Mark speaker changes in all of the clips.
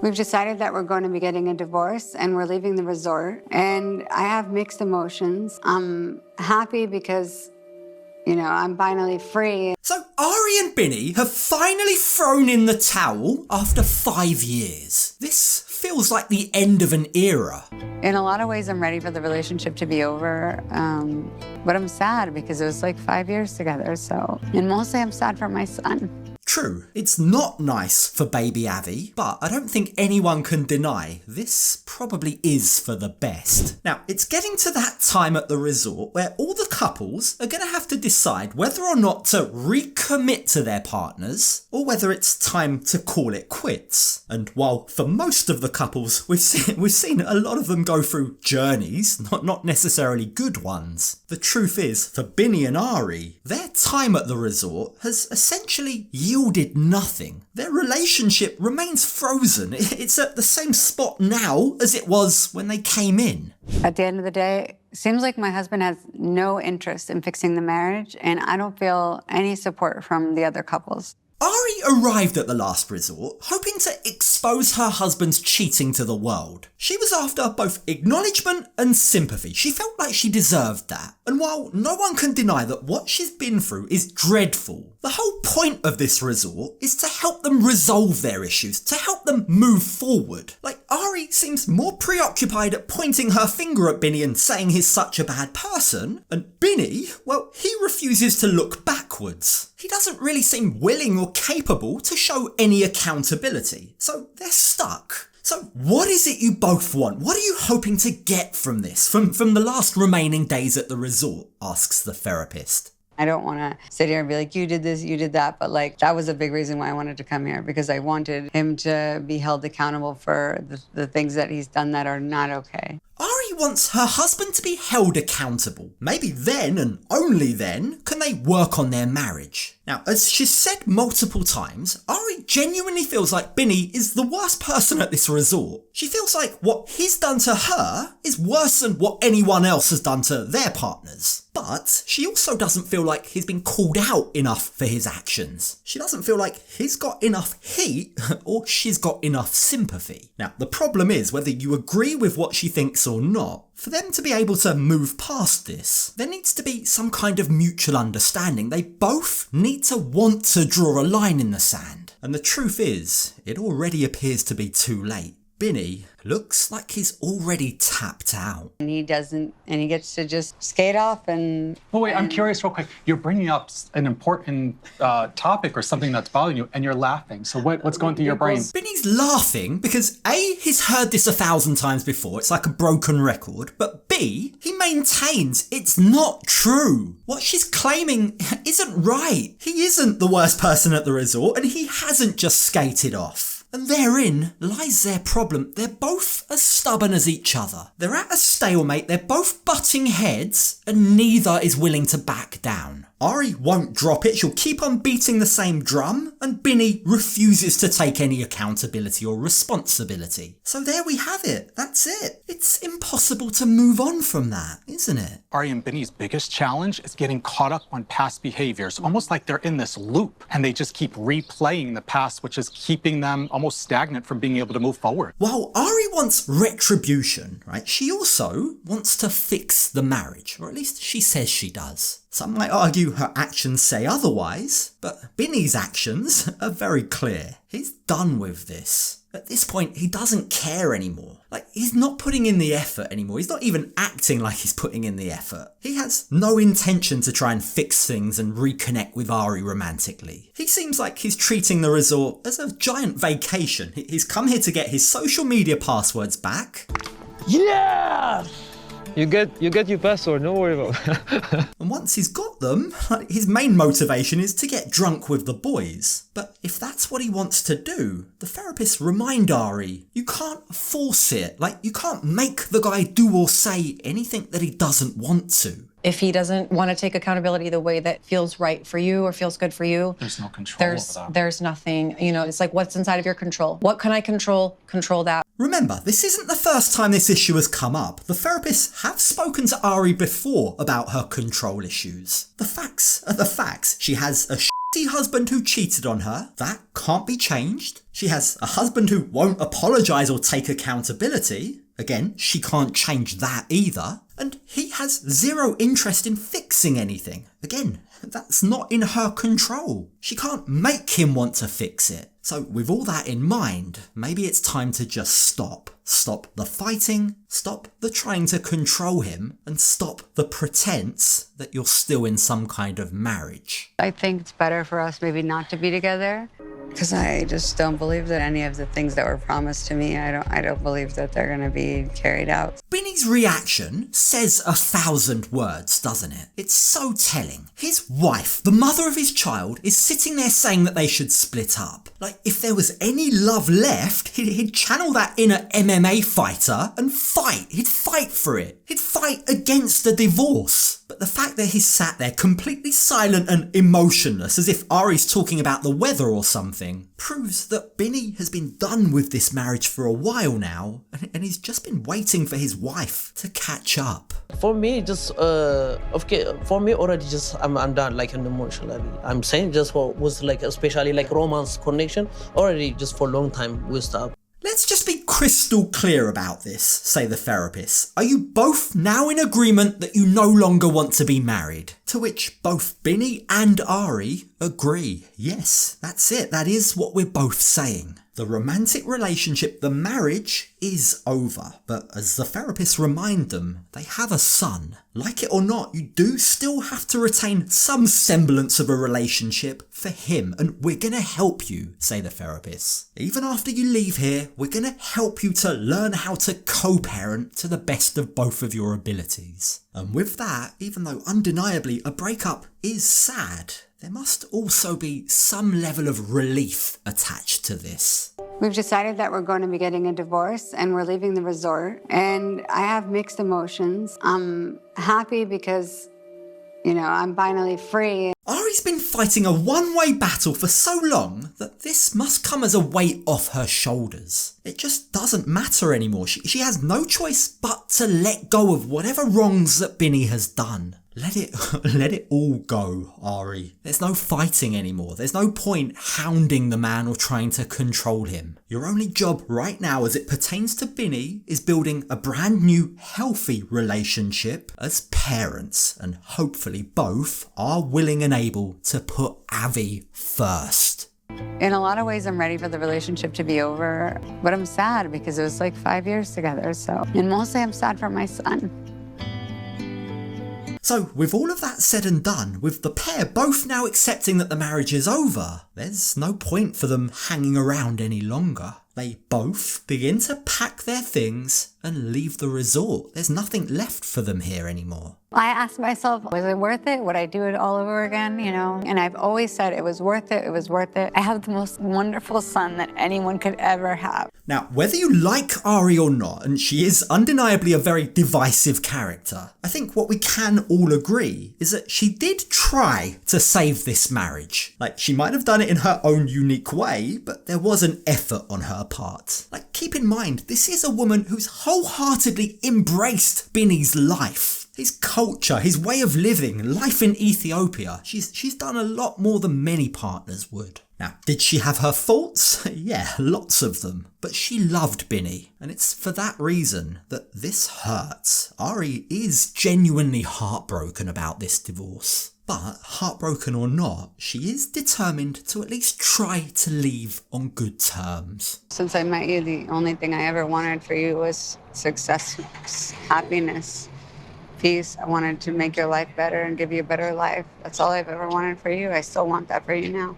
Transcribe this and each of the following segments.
Speaker 1: We've decided that we're going to be getting a divorce and we're leaving the resort. And I have mixed emotions. I'm happy because, I'm finally free.
Speaker 2: So Ari and Bini have finally thrown in the towel after 5 years. This feels like the end of an era.
Speaker 1: In a lot of ways, I'm ready for the relationship to be over. But I'm sad because it was like 5 years together. And mostly I'm sad for my son.
Speaker 2: True, it's not nice for baby Avi, but I don't think anyone can deny this probably is for the best. Now, it's getting to that time at the resort where all the couples are going to have to decide whether or not to recommit to their partners or whether it's time to call it quits. And while for most of the couples, we've seen a lot of them go through journeys, not necessarily good ones. The truth is, for Bini and Ari, their time at the resort has essentially yielded nothing. Their relationship remains frozen. It's at the same spot now as it was when they came in.
Speaker 1: At the end of the day, it seems like my husband has no interest in fixing the marriage, and I don't feel any support from the other couples.
Speaker 2: Ari arrived at the last resort, hoping to expose her husband's cheating to the world. She was after both acknowledgement and sympathy. She felt like she deserved that. And while no one can deny that what she's been through is dreadful, the whole point of this resort is to help them resolve their issues, to help them move forward. Like, Ari seems more preoccupied at pointing her finger at Bini and saying he's such a bad person, and Bini, well, he refuses to look backwards. He doesn't really seem willing or capable to show any accountability, so they're stuck. So what is it you both want? What are you hoping to get from this, from the last remaining days at the resort? Asks the therapist.
Speaker 1: I don't want to sit here and be like, you did this, you did that. But that was a big reason why I wanted to come here, because I wanted him to be held accountable for the things that he's done that are not okay.
Speaker 2: Ari wants her husband to be held accountable. Maybe then, and only then, can they work on their marriage. Now, as she's said multiple times, Ari genuinely feels like Bini is the worst person at this resort. She feels like what he's done to her is worse than what anyone else has done to their partners. But she also doesn't feel like he's been called out enough for his actions. She doesn't feel like he's got enough heat or she's got enough sympathy. Now, the problem is, whether you agree with what she thinks or not, for them to be able to move past this, there needs to be some kind of mutual understanding. They both need to want to draw a line in the sand. And the truth is, it already appears to be too late. Bini looks like he's already tapped out.
Speaker 1: And he doesn't, and he gets to just skate off and...
Speaker 3: Oh, wait, I'm curious real quick. You're bringing up an important topic or something that's bothering you, and you're laughing. So what's going through your brain?
Speaker 2: Bini's laughing because A, he's heard this 1,000 times before. It's like a broken record. But B, he maintains it's not true. What she's claiming isn't right. He isn't the worst person at the resort, and he hasn't just skated off. And therein lies their problem. They're both as stubborn as each other. They're at a stalemate, they're both butting heads, and neither is willing to back down. Ari won't drop it, she'll keep on beating the same drum, and Bini refuses to take any accountability or responsibility. So there we have it, that's it. It's impossible to move on from that, isn't it?
Speaker 3: Ari and Bini's biggest challenge is getting caught up on past behaviors, almost like they're in this loop, and they just keep replaying the past, which is keeping them almost stagnant from being able to move forward.
Speaker 2: While Ari wants retribution, right, she also wants to fix the marriage, or at least she says she does. Some might argue her actions say otherwise, but Bini's actions are very clear. He's done with this. At this point, he doesn't care anymore. He's not putting in the effort anymore. He's not even acting like he's putting in the effort. He has no intention to try and fix things and reconnect with Ari romantically. He seems like he's treating the resort as a giant vacation. He's come here to get his social media passwords back.
Speaker 4: Yeah! You get your password, no worry about it.
Speaker 2: And once he's got them, his main motivation is to get drunk with the boys. But if that's what he wants to do, the therapists remind Ari, you can't force it. You can't make the guy do or say anything that he doesn't want to.
Speaker 5: If he doesn't want to take accountability the way that feels right for you or feels good for you,
Speaker 3: there's no control over that.
Speaker 5: There's nothing, it's like, what's inside of your control? What can I control? Control that.
Speaker 2: Remember, this isn't the first time this issue has come up. The therapists have spoken to Ari before about her control issues. The facts are the facts. She has a shitty nasty husband who cheated on her. That can't be changed. She has a husband who won't apologise or take accountability. Again, she can't change that either. And he has zero interest in fixing anything. Again, that's not in her control. She can't make him want to fix it. So with all that in mind, maybe it's time to just stop. Stop the fighting, stop the trying to control him, and stop the pretense that you're still in some kind of marriage.
Speaker 1: I think it's better for us maybe not to be together, because I just don't believe that any of the things that were promised to me, I don't believe that they're going to be carried out.
Speaker 2: Bini's reaction says 1,000 words, doesn't it? It's so telling. His wife, the mother of his child, is sitting there saying that they should split up. Like, if there was any love left, he'd channel that inner MMA fighter and fight. He'd fight for it. He'd fight against a divorce. But the fact that he's sat there completely silent and emotionless, as if Ari's talking about the weather or something, proves that Bini has been done with this marriage for a while now, and he's just been waiting for his wife to catch up.
Speaker 6: For me, just okay. For me, already, just I'm done. Like emotionally, I'm saying just what was like, especially like romance connection. Already, just for a long time we stopped.
Speaker 2: Let's just be crystal clear about this, say the therapist. Are you both now in agreement that you no longer want to be married? To which both Bini and Ari agree. Yes, that's it. That is what we're both saying. The romantic relationship, the marriage, is over. But as the therapists remind them, they have a son. Like it or not, you do still have to retain some semblance of a relationship for him. And we're going to help you, say the therapists. Even after you leave here, we're going to help you to learn how to co-parent to the best of both of your abilities. And with that, even though undeniably a breakup is sad, there must also be some level of relief attached to this.
Speaker 1: We've decided that we're going to be getting a divorce and we're leaving the resort. And I have mixed emotions. I'm happy because, I'm finally free.
Speaker 2: Ari's been fighting a one-way battle for so long that this must come as a weight off her shoulders. It just doesn't matter anymore. She has no choice but to let go of whatever wrongs that Bini has done. Let it all go, Ari. There's no fighting anymore. There's no point hounding the man or trying to control him. Your only job right now as it pertains to Bini is building a brand new healthy relationship as parents, and hopefully both are willing and able to put Avi first.
Speaker 1: In a lot of ways, I'm ready for the relationship to be over, but I'm sad because it was like 5 years together, and mostly I'm sad for my son.
Speaker 2: So with all of that said and done, with the pair both now accepting that the marriage is over, there's no point for them hanging around any longer. They both begin to pack their things and leave the resort. There's nothing left for them here anymore.
Speaker 1: I asked myself, was it worth it? Would I do it all over again, And I've always said it was worth it, it was worth it. I have the most wonderful son that anyone could ever have.
Speaker 2: Now, whether you like Ari or not, and she is undeniably a very divisive character, I think what we can all agree is that she did try to save this marriage. Like, she might have done it in her own unique way, but there was an effort on her part. Like, keep in mind, this is a woman who's wholeheartedly embraced Bini's life. His culture, his way of living, life in Ethiopia. She's done a lot more than many partners would. Now, did she have her faults? Yeah, lots of them. But she loved Bini, and it's for that reason that this hurts. Ari is genuinely heartbroken about this divorce. But, heartbroken or not, she is determined to at least try to leave on good terms.
Speaker 1: Since I met you, the only thing I ever wanted for you was success, happiness, peace. I wanted to make your life better and give you a better life. That's all I've ever wanted for you. I still want that for you now.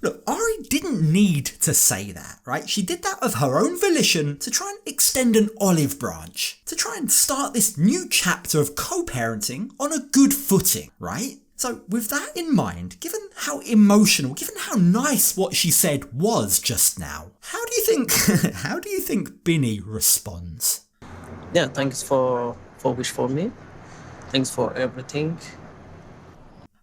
Speaker 2: Look, Ari didn't need to say that, right? She did that of her own volition to try and extend an olive branch, to try and start this new chapter of co-parenting on a good footing, right? So with that in mind, given how emotional, given how nice what she said was just now, how do you think Bini responds?
Speaker 6: Yeah, thanks for wish for me. Thanks for everything.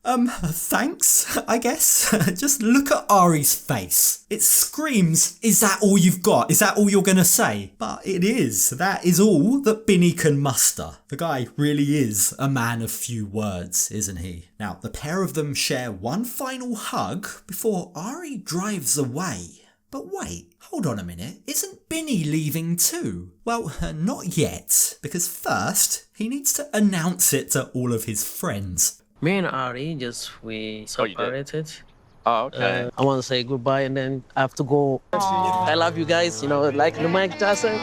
Speaker 2: Thanks, I guess. Just look at Ari's face. It screams, is that all you've got? Is that all you're gonna say? But it is. That is all that Bini can muster. The guy really is a man of few words, isn't he? Now, the pair of them share one final hug before Ari drives away. But wait, hold on a minute, isn't Bini leaving too? Well, not yet, because first, he needs to announce it to all of his friends.
Speaker 6: Me and Ari we separated.
Speaker 7: Oh, okay.
Speaker 6: I want to say goodbye and then I have to go. I love you guys, you know, like the Mike Tyson.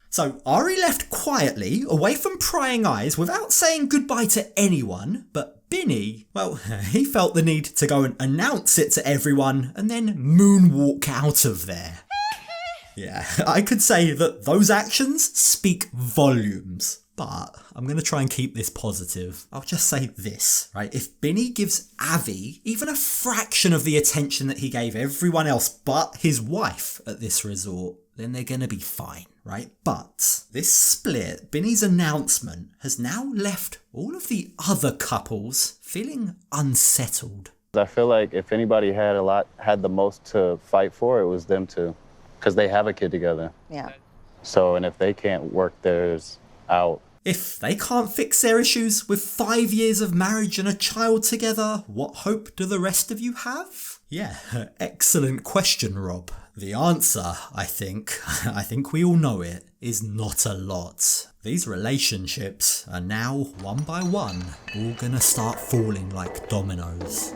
Speaker 2: So Ari left quietly, away from prying eyes, without saying goodbye to anyone, but Bini, well, he felt the need to go and announce it to everyone and then moonwalk out of there. Yeah, I could say that those actions speak volumes. But I'm going to try and keep this positive. I'll just say this, right? If Bini gives Avi even a fraction of the attention that he gave everyone else but his wife at this resort, then they're going to be fine, right? But this split, Bini's announcement, has now left all of the other couples feeling unsettled.
Speaker 7: I feel like if anybody had the most to fight for, it was them two, because they have a kid together.
Speaker 1: Yeah.
Speaker 7: So, and if they can't work theirs out.
Speaker 2: If they can't fix their issues with 5 years of marriage and a child together, what hope do the rest of you have? Yeah, excellent question, Rob. The answer, I think we all know it, is not a lot. These relationships are now, one by one, all gonna start falling like dominoes.